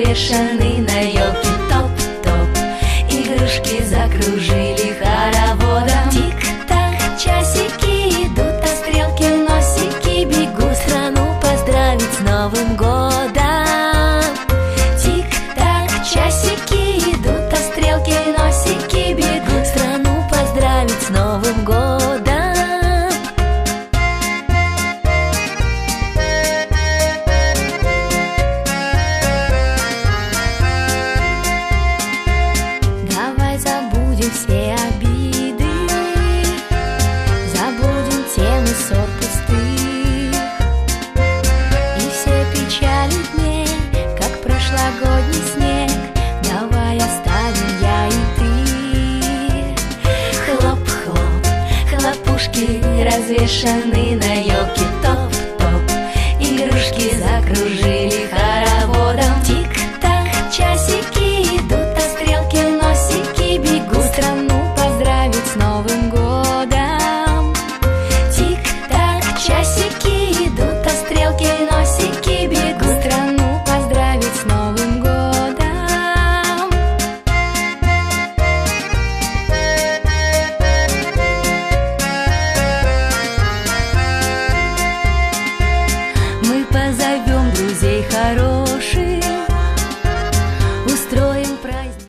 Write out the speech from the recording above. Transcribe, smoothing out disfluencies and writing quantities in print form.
развешаны на елке. Топ-топ, игрушки закружили хороводом. Тик-так, часики идут, а стрелки носики бегут страну поздравить с Новым годом. Тик-так, часики идут, а стрелки носики бегут страну поздравить с Новым годом. Забудем все обиды, забудем темы ссор пустых и все печали дней, как прошлогодний снег. Давай оставим я и ты. Хлоп-хлоп, хлопушки развешаны